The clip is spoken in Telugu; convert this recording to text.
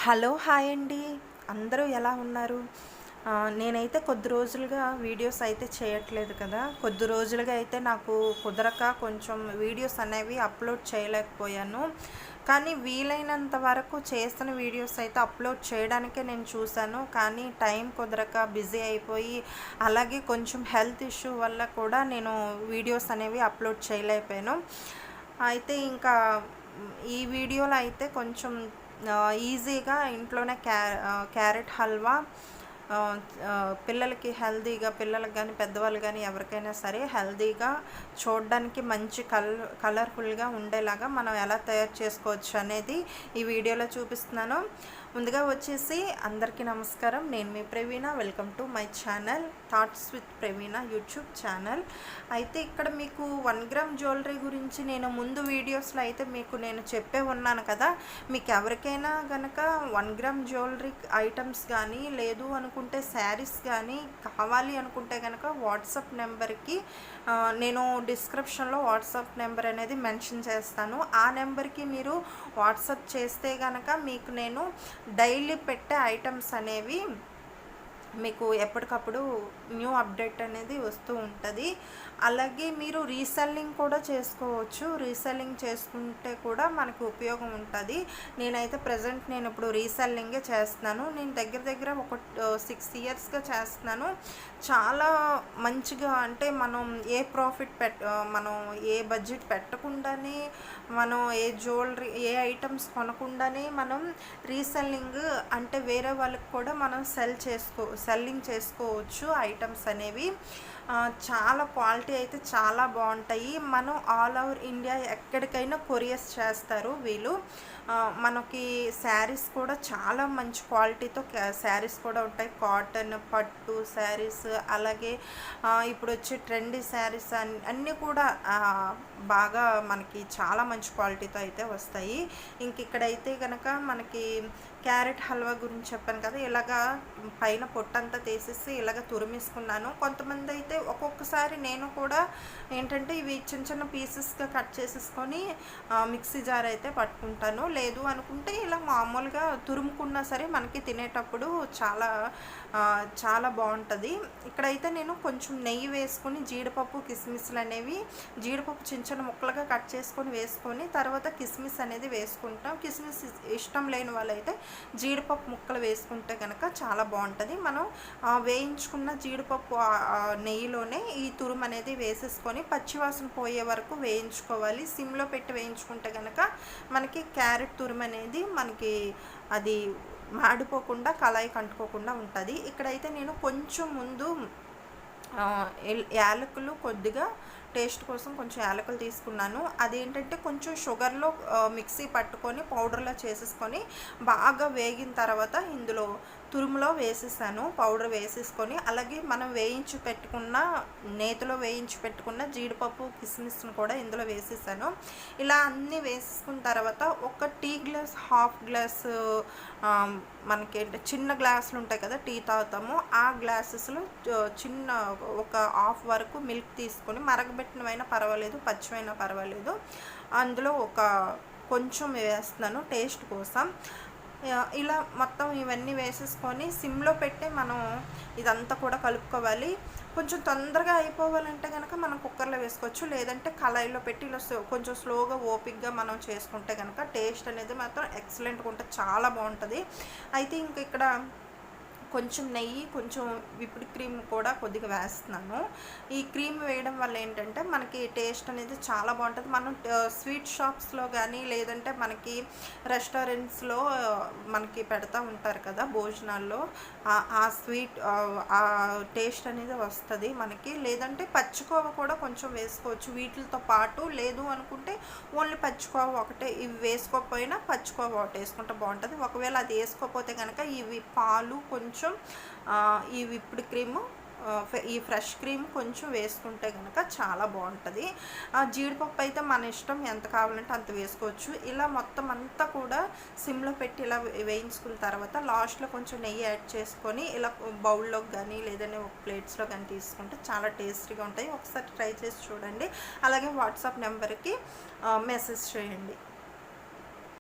హలో హాయ్ అండి. అందరూ ఎలా ఉన్నారు? నేనైతే కొద్ది రోజులుగా వీడియోస్ అయితే చేయట్లేదు కదా. కొద్ది రోజులుగా అయితే నాకు కుదరక కొంచెం వీడియోస్ అనేవి అప్లోడ్ చేయలేకపోయాను. కానీ వీలైనంత వరకు చేసిన వీడియోస్ అయితే అప్లోడ్ చేయడానికే నేను చూశాను. కానీ టైం కుదరక బిజీ అయిపోయి, అలాగే కొంచెం హెల్త్ ఇష్యూ వల్ల కూడా నేను వీడియోస్ అనేవి అప్లోడ్ చేయలేకపోయాను. అయితే ఇంకా ఈ వీడియోలో అయితే కొంచెం ఈజీగా ఇంట్లోనే క్యారెట్ హల్వా పిల్లలకి హెల్తీగా, పిల్లలకి కానీ పెద్దవాళ్ళు కానీ ఎవరికైనా సరే హెల్తీగా, చూడడానికి మంచి కలర్ఫుల్గా ఉండేలాగా మనం ఎలా తయారు చేసుకోవచ్చు అనేది ఈ వీడియోలో చూపిస్తున్నాను. ముందుగా వచ్చేసి అందరికీ నమస్కారం. నేను మీ Praveena. Welcome to my channel thoughts with Praveena YouTube channel. అయితే ఇక్కడ మీకు 1 గ్రామ్ జ్యువెలరీ గురించి నేను ముందు వీడియోస్లో అయితే మీకు నేను చెప్పే ఉన్నాను కదా. మీకు ఎవరికైనా కనుక 1 గ్రామ్ జ్యువెలరీ ఐటమ్స్ కానీ, లేదు అనుకుంటే శారీస్ కానీ కావాలి అనుకుంటే కనుక వాట్సాప్ నెంబర్కి నేను డిస్క్రిప్షన్లో వాట్సాప్ నెంబర్ అనేది మెన్షన్ చేస్తాను. ఆ నెంబర్కి మీరు వాట్సాప్ చేస్తే కనుక మీకు నేను డైలీ పెట్టే ఐటమ్స్ అనేవి మీకు ఎప్పటికప్పుడు న్యూ అప్డేట్ అనేది వస్తూ ఉంటుంది. అలాగే మీరు రీసెల్లింగ్ కూడా చేసుకోవచ్చు. రీసెల్లింగ్ చేసుకుంటే కూడా మనకు ఉపయోగం ఉంటుంది. నేనైతే ప్రజెంట్ నేను ఇప్పుడు రీసెల్లింగే చేస్తున్నాను. నేను దగ్గర ఒక 6 ఇయర్స్గా చేస్తున్నాను. చాలా మంచిగా, అంటే మనం ఏ ప్రాఫిట్ మనం ఏ బడ్జెట్ పెట్టకుండానే, మనం ఏ జ్యువెలరీ ఏ ఐటమ్స్ కొనకుండానే మనం రీసెల్లింగ్, అంటే వేరే వాళ్ళకి కూడా మనం సెల్లింగ్ చేసుకోవచ్చు ఐటమ్స్ అనేవి. చాలా క్వాలిటీ అయితే చాలా బాగుంటాయి. మనం ఆల్ ఓవర్ ఇండియా ఎక్కడికైనా కొరియర్స్ చేస్తారు వీళ్ళు. మనకి శారీస్ కూడా చాలా మంచి క్వాలిటీతో శారీస్ కూడా ఉంటాయి. కాటన్, పట్టు శారీస్, అలాగే ఇప్పుడు వచ్చే ట్రెండీ శారీస్ అన్నీ కూడా బాగా మనకి చాలా మంచి క్వాలిటీతో అయితే వస్తాయి. ఇంక ఇక్కడైతే కనుక మనకి క్యారెట్ హల్వా గురించి చెప్పాను కదా. ఇలాగా పైన పొట్టంతా తీసేసి ఇలాగ తురిమేసుకున్నాను. కొంతమంది అయితే ఒక్కొక్కసారి నేను కూడా ఏంటంటే ఇవి చిన్న చిన్న పీసెస్గా కట్ చేసేసుకొని మిక్సీ జార్ అయితే పట్టుకుంటాను. లేదు అనుకుంటే ఇలా మామూలుగా తురుముకున్నా సరే మనకి తినేటప్పుడు చాలా బాగుంటుంది. ఇక్కడైతే నేను కొంచెం నెయ్యి వేసుకొని జీడిపప్పు, కిస్మిస్లు అనేవి, జీడిపప్పు చిన్న చిన్న ముక్కలుగా కట్ చేసుకొని వేసుకొని తర్వాత కిస్మిస్ అనేది వేసుకుంటాం. కిస్మిస్ ఇష్టం లేని వాళ్ళైతే జీడిపప్పు ముక్కలు వేసుకుంటే కనుక చాలా బాగుంటుంది. మనం వేయించుకున్న జీడిపప్పు నెయ్యిలోనే ఈ తురుము అనేది వేసేసుకొని పచ్చివాసన పోయే వరకు వేయించుకోవాలి. సిమ్లో పెట్టి వేయించుకుంటే కనుక మనకి క్యారెట్ తురుము అనేది మనకి అది మాడిపోకుండా, కళాయి కంటుకోకుండా ఉంటుంది. ఇక్కడైతే నేను కొంచెం ముందు యాలకులు కొద్దిగా టేస్ట్ కోసం కొంచెం యాలకులు తీసుకున్నాను. అదేంటంటే కొంచెం షుగర్లో మిక్సీ పట్టుకొని పౌడర్లో చేసేసుకొని బాగా వేగిన తర్వాత ఇందులో తురుములో వేసేసాను. పౌడర్ వేసేసుకొని అలాగే మనం నేతిలో వేయించి పెట్టుకున్న జీడిపప్పు, కిస్మిస్ను కూడా ఇందులో వేసేసాను. ఇలా అన్నీ వేసుకున్న తర్వాత ఒక టీ గ్లాస్, హాఫ్ గ్లాసు, మనకి చిన్న గ్లాసులు ఉంటాయి కదా టీ తాగుతాము, ఆ గ్లాసెస్లో చిన్న ఒక హాఫ్ వరకు మిల్క్ తీసుకొని, మరగబెట్టినవైనా పర్వాలేదు, పచ్చివైనా పర్వాలేదు, అందులో ఒక కొంచెం వేస్తున్నాను టేస్ట్ కోసం. ఇలా మొత్తం ఇవన్నీ వేసేసుకొని సిమ్లో పెట్టి మనం ఇదంతా కూడా కలుపుకోవాలి. కొంచెం తొందరగా అయిపోవాలంటే కనుక మనం కుక్కర్లో వేసుకోవచ్చు, లేదంటే కళాయిలో పెట్టి ఇలా కొంచెం స్లోగా ఓపిక్గా మనం చేసుకుంటే కనుక టేస్ట్ అనేది మాత్రం ఎక్సలెంట్గా ఉంటుంది, చాలా బాగుంటుంది. అయితే ఇంక ఇక్కడ కొంచెం నెయ్యి, కొంచెం విప్డ్ క్రీమ్ కూడా కొద్దిగా వేస్తున్నాను. ఈ క్రీమ్ వేయడం వల్ల ఏంటంటే మనకి టేస్ట్ అనేది చాలా బాగుంటుంది. మనం స్వీట్ షాప్స్లో కానీ, లేదంటే మనకి రెస్టారెంట్స్లో మనకి పెడతా ఉంటారు కదా భోజనాల్లో, ఆ స్వీట్ ఆ టేస్ట్ అనేది వస్తుంది మనకి. లేదంటే పచ్చికోవ కూడా కొంచెం వేసుకోవచ్చు వీటితో పాటు. లేదు అనుకుంటే ఓన్లీ పచ్చికోవ ఒకటే, ఇవి వేసుకోకపోయినా పచ్చికోవ ఒకటి వేసుకుంటే బాగుంటుంది. ఒకవేళ అది వేసుకోకపోతే కనుక ఇవి పాలు కొంచెం, ఈ విప్డ్ క్రీము, ఈ ఫ్రెష్ క్రీమ్ కొంచెం వేసుకుంటే కనుక చాలా బాగుంటుంది. జీడిపప్పు అయితే మన ఇష్టం, ఎంత కావాలంటే అంత వేసుకోవచ్చు. ఇలా మొత్తం అంతా కూడా సిమ్లో పెట్టి ఇలా వేయించుకున్న తర్వాత లాస్ట్లో కొంచెం నెయ్యి యాడ్ చేసుకొని ఇలా బౌల్లోకి కానీ, లేదంటే ఒక ప్లేట్స్లో కానీ తీసుకుంటే చాలా టేస్టీగా ఉంటాయి. ఒకసారి ట్రై చేసి చూడండి. అలాగే వాట్సాప్ నెంబర్కి మెసేజ్ చేయండి.